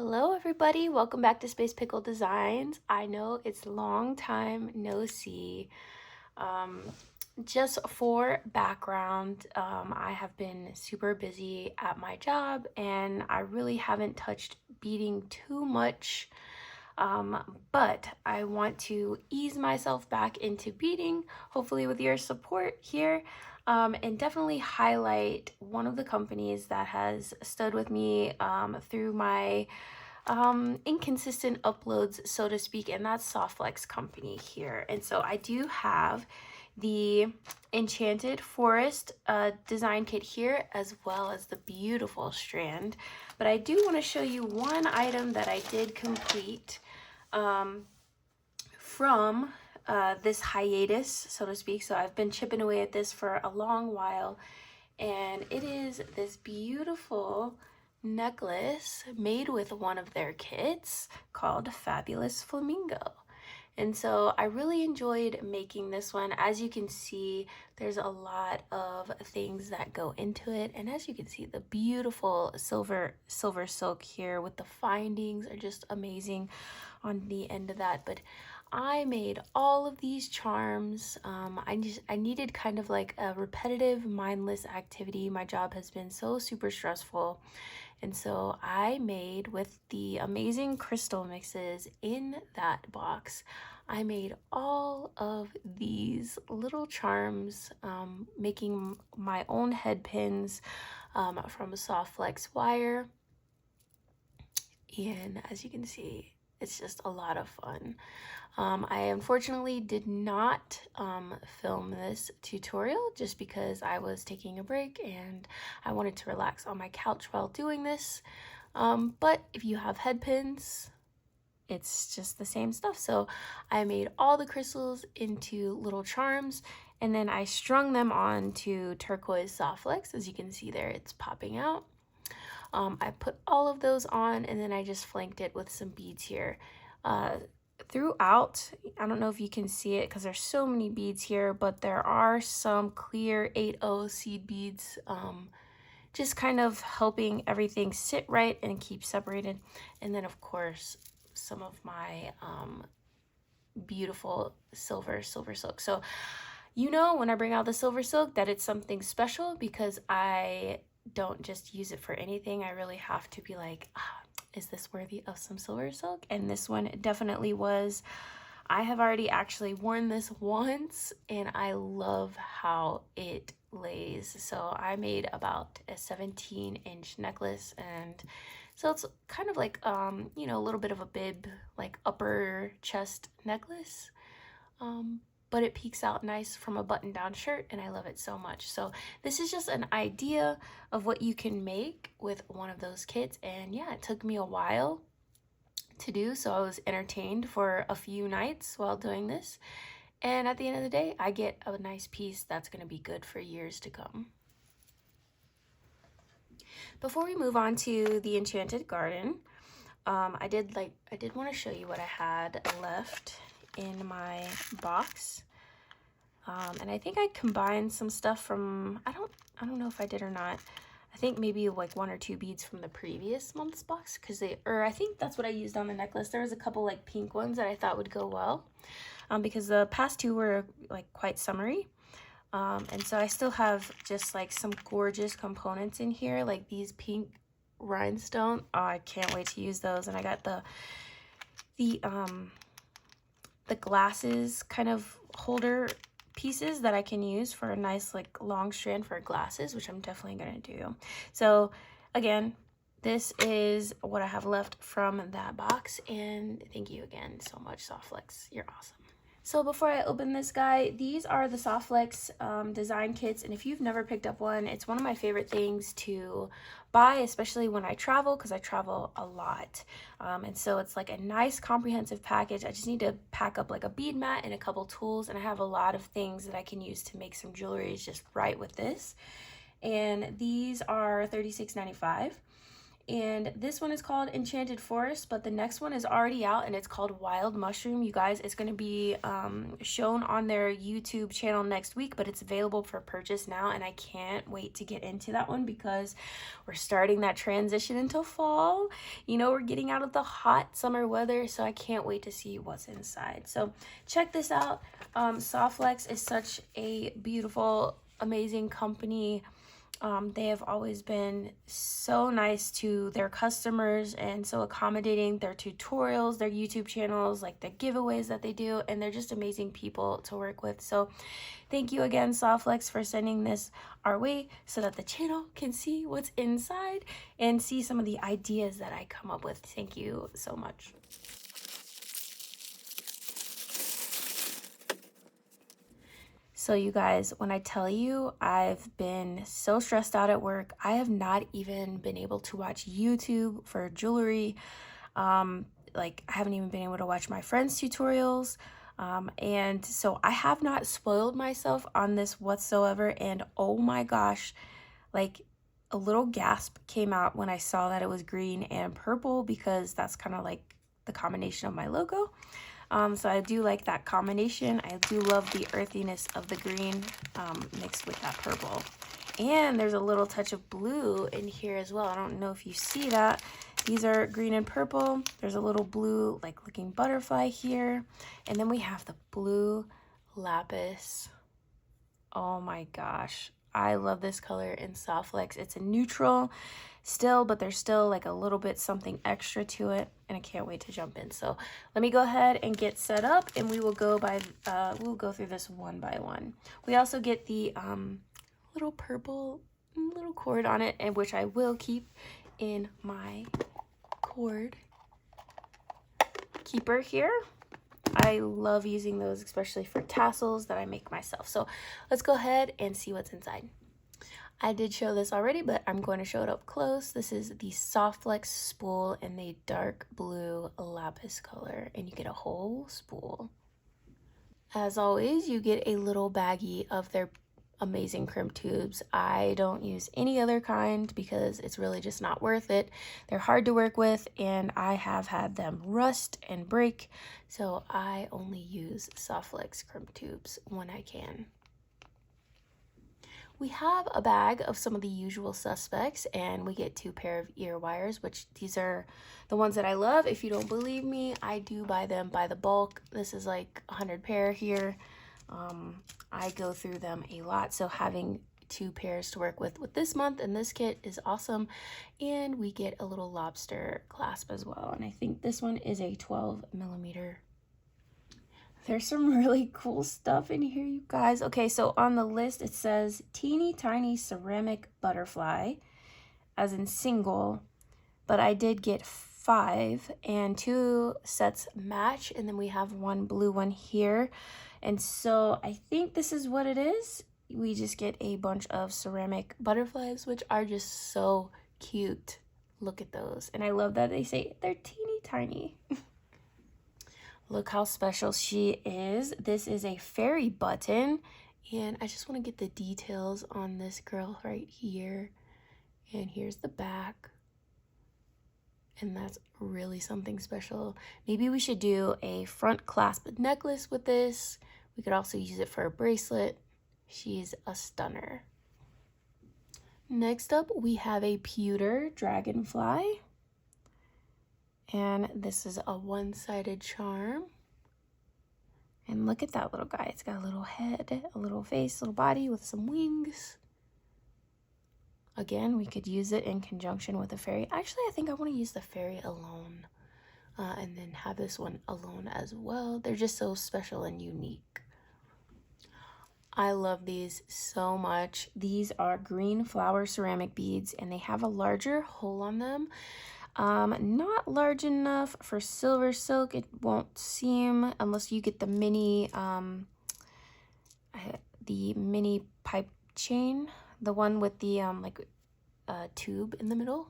Hello everybody, welcome back to Space Pickle Designs. I know it's a long time no see. Um, just for background, I have been super busy at my job and I really haven't touched beading too much. But I want to ease myself back into beading, hopefully with your support here. And definitely highlight one of the companies that has stood with me through my inconsistent uploads, so to speak, and that's Softflex company here. And so I do have the Enchanted Forest design kit here, as well as the beautiful strand. But I do want to show you one item that I did complete from this hiatus, so to speak. So I've been chipping away at this for a long while, and it is this beautiful necklace made with one of their kits called Fabulous Flamingo. And so I really enjoyed making this one. As you can see, there's a lot of things that go into it. And as you can see, the beautiful silver silk here with the findings are just amazing on the end of that. But I made all of these charms. I needed kind of like a repetitive, mindless activity. My job has been so super stressful. And so I made, with the amazing crystal mixes in that box, I made all of these little charms, making my own head pins from soft flex wire. And as you can see, it's just a lot of fun. I unfortunately did not film this tutorial just because I was taking a break and I wanted to relax on my couch while doing this. But if you have head pins, it's just the same stuff. So I made all the crystals into little charms, and then I strung them onto turquoise soft flex. As you can see there, it's popping out. I put all of those on, and then I just flanked it with some beads here. Throughout, I don't know if you can see it because there's so many beads here, but there are some clear 8-0 seed beads, just kind of helping everything sit right and keep separated. And then of course, some of my beautiful silver silk. So you know, when I bring out the silver silk, that it's something special, because I don't just use it for anything. I really have to be like, is this worthy of some silver silk? And this one definitely was. I have already actually worn this once and I love how it lays. So I made about a 17-inch necklace, and so it's kind of like you know, a little bit of a bib, like upper chest necklace, but it peeks out nice from a button-down shirt, and I love it so much. So this is just an idea of what you can make with one of those kits. And yeah, it took me a while to do, so I was entertained for a few nights while doing this. And at the end of the day, I get a nice piece that's going to be good for years to come. Before we move on to the Enchanted Garden, I did want to show you what I had left in my box. And I think I combined some stuff from, I don't know if I did or not. I think maybe like 1 or 2 beads from the previous month's box, because I think that's what I used on the necklace. There was a couple like pink ones that I thought would go well, because the past 2 were like quite summery. And so I still have just like some gorgeous components in here, like these pink rhinestone. Oh, I can't wait to use those. And I got the glasses kind of holder pieces that I can use for a nice like long strand for glasses, which I'm definitely going to do. So again, this is what I have left from that box, and thank you again so much, Softflex. You're awesome. So before I open this guy, these are the Softflex design kits, and if you've never picked up one, it's one of my favorite things to buy, especially when I travel, because I travel a lot. And so it's like a nice comprehensive package. I just need to pack up like a bead mat and a couple tools, and I have a lot of things that I can use to make some jewelry just right with this. And these are $36.95. and this one is called Enchanted Forest, but the next one is already out and it's called Wild Mushroom. You guys, it's going to be shown on their YouTube channel next week, but it's available for purchase now, and I can't wait to get into that one because we're starting that transition into fall. You know, we're getting out of the hot summer weather, so I can't wait to see what's inside. So check this out. Softflex is such a beautiful, amazing company. They have always been so nice to their customers and so accommodating. Their tutorials, their YouTube channels, like the giveaways that they do, and they're just amazing people to work with. So thank you again, Softflex, for sending this our way so that the channel can see what's inside and see some of the ideas that I come up with. Thank you so much. So you guys, when I tell you I've been so stressed out at work, I have not even been able to watch YouTube for jewelry. Like I haven't even been able to watch my friends' tutorials. And so I have not spoiled myself on this whatsoever. And oh my gosh, like a little gasp came out when I saw that it was green and purple, because that's kind of like the combination of my logo. So I do like that combination. I do love the earthiness of the green mixed with that purple. And there's a little touch of blue in here as well. I don't know if you see that. These are green and purple. There's a little blue like looking butterfly here. And then we have the blue lapis. Oh my gosh. I love this color in Softflex. It's a neutral still, but there's still like a little bit something extra to it, and I can't wait to jump in. So let me go ahead and get set up, and we will go we'll go through this one by one. We also get the little purple little cord on it, and which I will keep in my cord keeper here. I love using those, especially for tassels that I make myself. So let's go ahead and see what's inside. I did show this already, but I'm going to show it up close. This is the Softflex spool in the dark blue lapis color, and you get a whole spool. As always, you get a little baggie of their amazing crimp tubes. I don't use any other kind because it's really just not worth it. They're hard to work with, and I have had them rust and break, so I only use Softflex crimp tubes when I can. We have a bag of some of the usual suspects, and we get 2 pair of ear wires, which these are the ones that I love. If you don't believe me, I do buy them by the bulk. This is like 100 pair here. I go through them a lot, so having 2 pairs to work with this month and this kit is awesome. And we get a little lobster clasp as well, and I think this one is a 12mm. There's some really cool stuff in here, you guys. Okay, so on the list it says teeny tiny ceramic butterfly, as in single, but I did get 5, and 2 sets match, and then we have 1 blue one here. And so I think this is what it is. We just get a bunch of ceramic butterflies, which are just so cute. Look at those. And I love that they say they're teeny tiny. Look how special she is. This is a fairy button, and I just want to get the details on this girl right here. And here's the back, and that's really something special. Maybe we should do a front clasp necklace with this. We could also use it for a bracelet. She's a stunner. Next up, we have a pewter dragonfly. And this is a one-sided charm. And look at that little guy. It's got a little head, a little face, a little body with some wings. Again, we could use it in conjunction with a fairy. Actually, I think I want to use the fairy alone. And then have this one alone as well. They're just so special and unique. I love these so much. These are green flower ceramic beads, and they have a larger hole on them. Not large enough for silver silk. It won't seem unless you get the mini pipe chain, the one with the tube in the middle.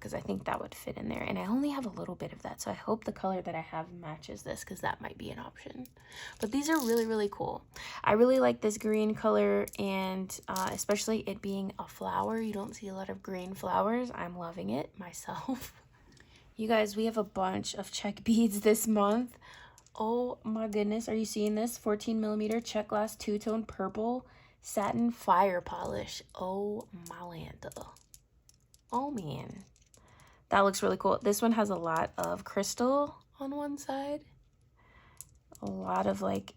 because I think that would fit in there. And I only have a little bit of that, so I hope the color that I have matches this, because that might be an option. But these are really, really cool. I really like this green color, and especially it being a flower. You don't see a lot of green flowers. I'm loving it myself. You guys, we have a bunch of check beads this month. Oh my goodness, are you seeing this? 14mm check glass two-tone purple satin fire polish. Oh my Lanta. Oh man, that looks really cool. This one has a lot of crystal on one side, a lot of like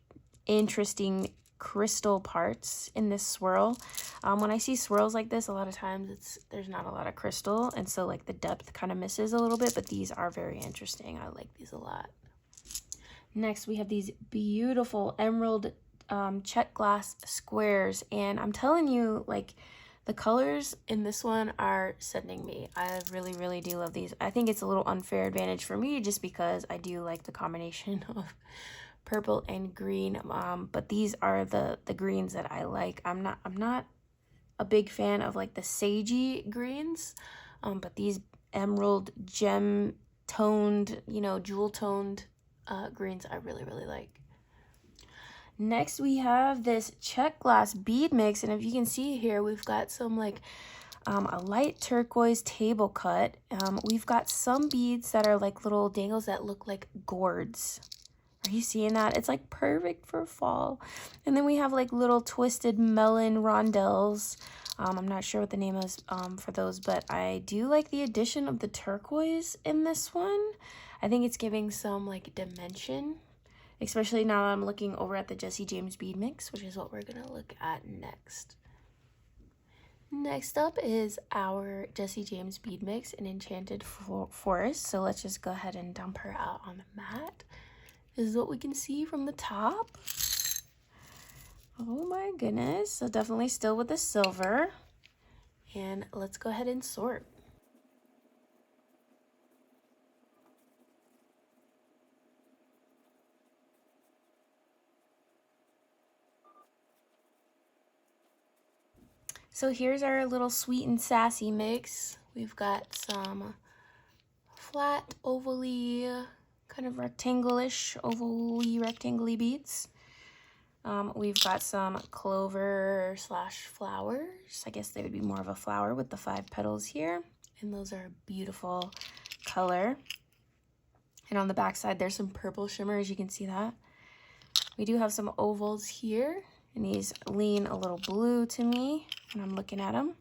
interesting crystal parts in this swirl. When I see swirls like this, a lot of times there's not a lot of crystal, and so like the depth kind of misses a little bit, but these are very interesting. I like these a lot. Next, we have these beautiful emerald check glass squares, and I'm telling you, like, the colors in this one are sending me. I really, really do love these. I think it's a little unfair advantage for me just because I do like the combination of purple and green, but these are the greens that I like. I'm not a big fan of like the sagey greens, but these emerald gem toned, you know, jewel toned greens I really, really like. Next, we have this check glass bead mix, and if you can see here, we've got some like a light turquoise table cut. We've got some beads that are like little dangles that look like gourds. Are you seeing that? It's like perfect for fall. And then we have like little twisted melon rondelles. I'm not sure what the name is for those, but I do like the addition of the turquoise in this one. I think it's giving some like dimension, especially now I'm looking over at the Jesse James bead mix, which is what we're gonna look at next. Next up is our Jesse James bead mix in Enchanted Forest. So let's just go ahead and dump her out on the mat. This is what we can see from the top. Oh my goodness. So definitely still with the silver. And let's go ahead and sort. So here's our little sweet and sassy mix. We've got some flat, ovally, kind of rectangle-ish, ovally, rectangle-y beads. We've got some clover slash flowers. I guess they would be more of a flower with the 5 petals here. And those are a beautiful color. And on the back side, there's some purple shimmer, as you can see that. We do have some ovals here, and these lean a little blue to me when I'm looking at them.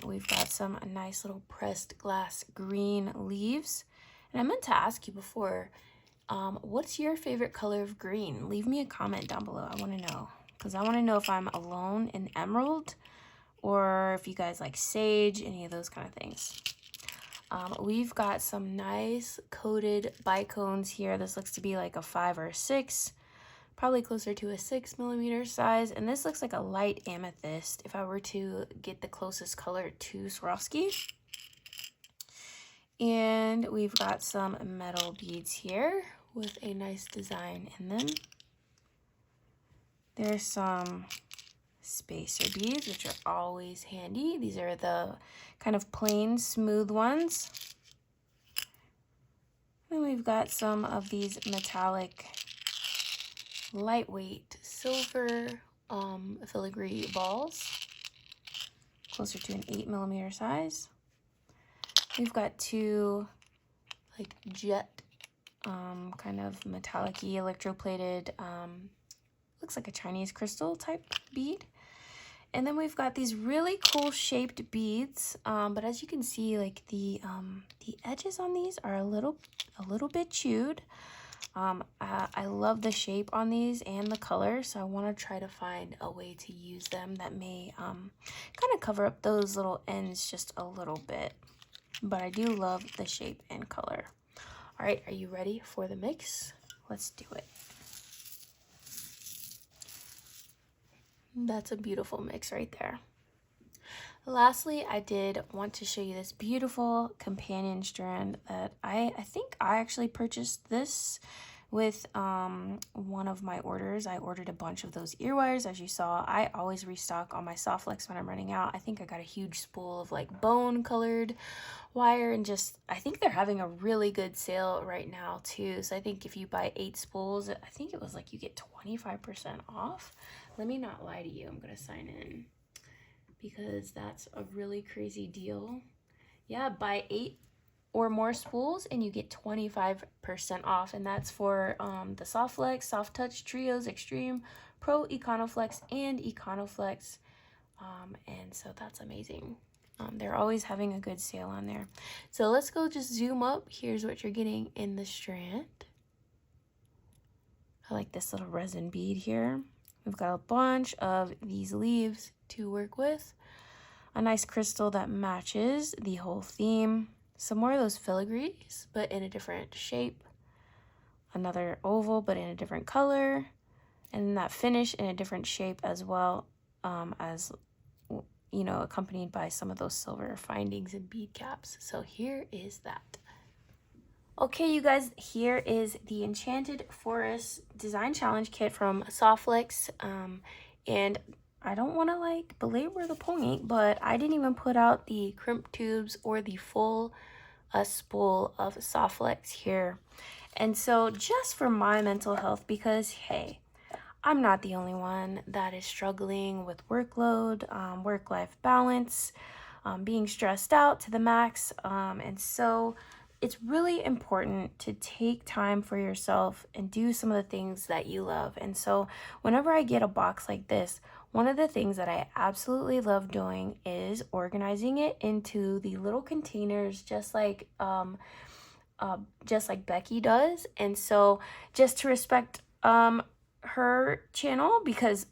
We've got some nice little pressed glass green leaves. And I meant to ask you before, what's your favorite color of green? Leave me a comment down below. I want to know, because I want to know if I'm alone in emerald or if you guys like sage, any of those kind of things. We've got some nice coated bicones here. This looks to be like a 5 or a 6, probably closer to a 6mm size. And this looks like a light amethyst if I were to get the closest color to Swarovski. And we've got some metal beads here with a nice design in them. There's some spacer beads, which are always handy. These are the kind of plain, smooth ones. And we've got some of these metallic, lightweight silver filigree balls, closer to an 8mm size. We've got 2 like jet kind of metallic-y electroplated, looks like a Chinese crystal type bead. And then we've got these really cool shaped beads, but as you can see, like the edges on these are a little bit chewed. I love the shape on these and the color, so I want to try to find a way to use them that may kind of cover up those little ends just a little bit. But I do love the shape and color. All right, are you ready for the mix? Let's do it. That's a beautiful mix right there. Lastly, I did want to show you this beautiful companion strand that I think I actually purchased this with one of my orders. I ordered a bunch of those ear wires. As you saw, I always restock on my Softlex when I'm running out. I think I got a huge spool of like bone colored wire, and just I think they're having a really good sale right now too. So I think if you buy 8 spools, I think it was like you get 25% off. Let me not lie to you. I'm gonna sign in because that's a really crazy deal. Yeah, buy 8 or more spools and you get 25% off, and that's for the Softflex, Soft Touch, Trios, Extreme, Pro, Econoflex, and Econoflex. And so that's amazing. They're always having a good sale on there. So let's go just zoom up. Here's what you're getting in the strand. I like this little resin bead here. We've got a bunch of these leaves to work with. A nice crystal that matches the whole theme. Some more of those filigrees, but in a different shape. Another oval, but in a different color. And that finish in a different shape as well, as, you know, accompanied by some of those silver findings and bead caps. So here is that. Okay, you guys, here is the Enchanted Forest Design Challenge Kit from Softlex. And I don't want to like belabor the point, but I didn't even put out the crimp tubes or the full spool of Softlex here. And so just for my mental health, because hey, I'm not the only one that is struggling with workload, work-life balance, being stressed out to the max. And so it's really important to take time for yourself and do some of the things that you love. And so whenever I get a box like this, one of the things that I absolutely love doing is organizing it into the little containers, just like Beki does. And so just to respect her channel, because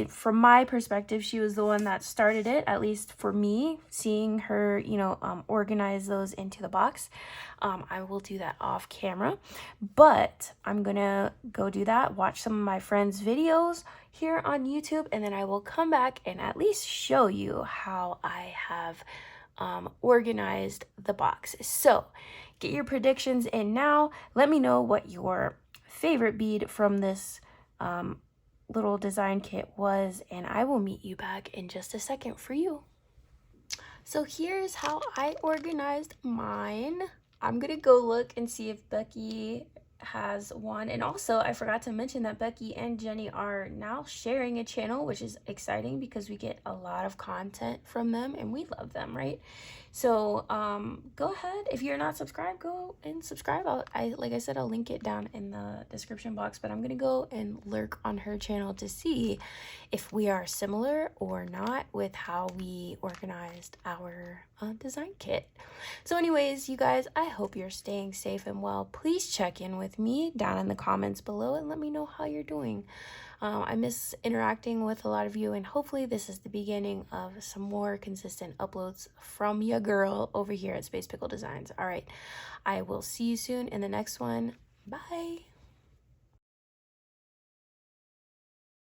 from my perspective, she was the one that started it, at least for me, seeing her, you know, organize those into the box. I will do that off camera, but I'm gonna go do that, watch some of my friends' videos here on YouTube, and then I will come back and at least show you how I have organized the box. So get your predictions in now. Let me know what your favorite bead from this little design kit was, and I will meet you back in just a second for you. So here's how I organized mine. I'm gonna go look and see if Beki has one, and also I forgot to mention that Beki and Jenny are now sharing a channel, which is exciting because we get a lot of content from them and we love them, right? So go ahead, if you're not subscribed, go and subscribe. Like I said, I'll link it down in the description box, but I'm gonna go and lurk on her channel to see if we are similar or not with how we organized our design kit. So anyways, you guys, I hope you're staying safe and well. Please check in with me down in the comments below and let me know how you're doing. I miss interacting with a lot of you, and hopefully this is the beginning of some more consistent uploads from your girl over here at Space Pickle Designs. All right, I will see you soon in the next one. Bye.